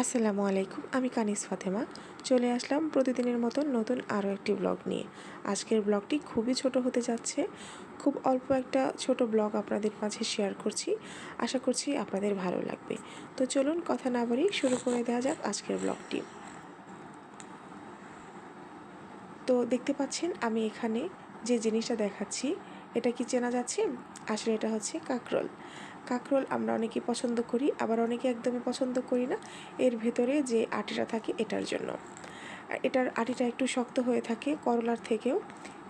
আসসালামু আলাইকুম। আমি কানিস ফাতেমা চলে আসলাম প্রতিদিনের মতো নতুন আরও একটি ব্লগ নিয়ে। আজকের ব্লগটি খুবই ছোট হতে যাচ্ছে। খুব অল্প একটা ছোট ব্লগ আপনাদের মাঝে শেয়ার করছি। আশা করছি আপনাদের ভালো লাগবে। তো চলুন কথা না বাড়িয়ে শুরু করে দেওয়া যাক আজকের ব্লগটি। তো দেখতে পাচ্ছেন আমি এখানে যে জিনিসটা দেখাচ্ছি এটা কি চেনা যাচ্ছে? আসলে এটা হচ্ছে কাঁকরোল। কাঁকরোল আমরা অনেকেই পছন্দ করি, আবার অনেকে একদমই পছন্দ করি না। এর ভেতরে যে আটিটা থাকে এটার জন্য, এটার আটিটা একটু শক্ত হয়ে থাকে করলার থেকেও,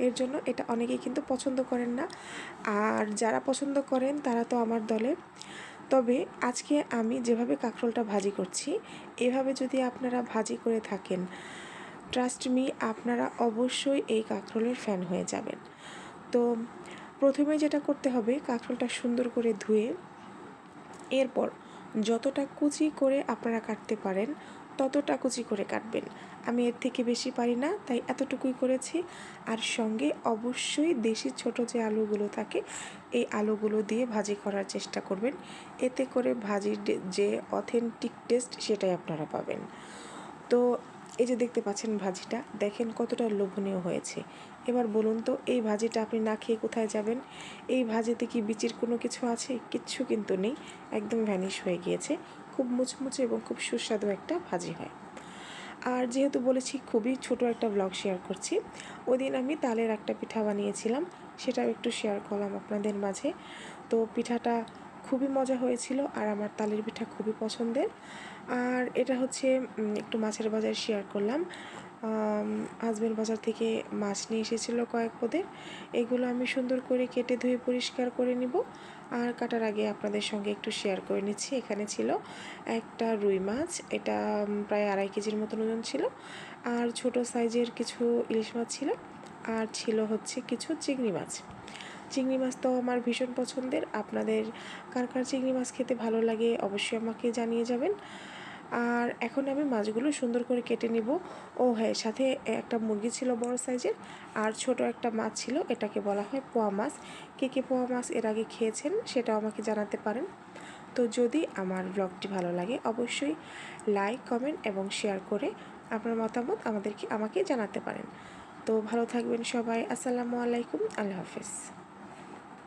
এর জন্য এটা অনেকেই কিন্তু পছন্দ করেন না। আর যারা পছন্দ করেন তারা তো আমার দলে। তবে আজকে আমি যেভাবে কাঁকরোলটা ভাজি করছি, এভাবে যদি আপনারা ভাজি করে থাকেন, ট্রাস্ট মি আপনারা অবশ্যই এই কাঁকরোলের ফ্যান হয়ে যাবেন। তো প্রথমে যেটা করতে হবে, কাঁকরোলটা সুন্দর করে ধুয়ে এরপর যতটা কুচি করে আপনারা কাটতে পারেন ততটা কুচি করে কাটবেন। আমি এর থেকে বেশি পারি না, তাই এতটুকুই করেছি। আর সঙ্গে অবশ্যই দেশি ছোট যে আলুগুলো থাকে এই আলুগুলো দিয়ে ভাজি করার চেষ্টা করবেন। এতে করে ভাজির যে অথেন্টিক টেস্ট সেটাই আপনারা পাবেন। তো এই যে দেখতে পাচ্ছেন ভাজিটা, দেখেন কতটা লোভনীয় হয়েছে। এবার বলুন তো, এই ভাজিটা আপনি না খেয়ে কোথায় যাবেন? এই ভাজিতে কি বিচির কোনো কিছু আছে? কিচ্ছু কিন্তু নেই, একদম ভ্যানিশ হয়ে গিয়েছে। খুব মুচমুচে এবং খুব সুস্বাদু একটা ভাজি হয়। আর যেহেতু বলেছি খুবই ছোট একটা ব্লগ শেয়ার করছি, ওই দিন আমি তালের একটা পিঠা বানিয়েছিলাম, সেটাও একটু শেয়ার করলাম আপনাদের মাঝে। তো পিঠাটা খুবই মজা হয়েছিল, আর আমার তালের পিঠা খুবই পছন্দের। আর এটা হচ্ছে একটু মাছের বাজার শেয়ার করলাম। হাজব্যান্ড বাজার থেকে মাছ নিয়ে এসেছিলো কয়েক পদের। এগুলো আমি সুন্দর করে কেটে ধুয়ে পরিষ্কার করে নিব। আর কাটার আগে আপনাদের সঙ্গে একটু শেয়ার করে নিচ্ছি। এখানে ছিল একটা রুই মাছ, এটা প্রায় 2.5 কেজির মতন ওজন ছিল। আর ছোট সাইজের কিছু ইলিশ মাছ ছিল। আর ছিল হচ্ছে কিছু চিংড়ি মাছ। চিংড়ি মাছ তো আমার ভীষণ পছন্দের। আপনাদের কার কার চিংড়ি মাছ খেতে ভালো লাগে অবশ্যই আমাকে জানিয়ে যাবেন। আর এখন আমি মাছগুলো সুন্দর করে কেটে নিব। ও হ্যাঁ, সাথে একটা মুরগি ছিল বড় সাইজের, আর ছোট একটা মাছ ছিল, এটাকে বলা হয় পোয়া মাছ। কে কে পোয়া মাছ এর আগে খেয়েছেন সেটাও আমাকে জানাতে পারেন। তো যদি আমার ব্লগটি ভালো লাগে অবশ্যই লাইক, কমেন্ট এবং শেয়ার করে আপনার মতামত আমাকে জানাতে পারেন। তো ভালো থাকবেন সবাই। আসসালামু আলাইকুম, আল্লাহ হাফেজ।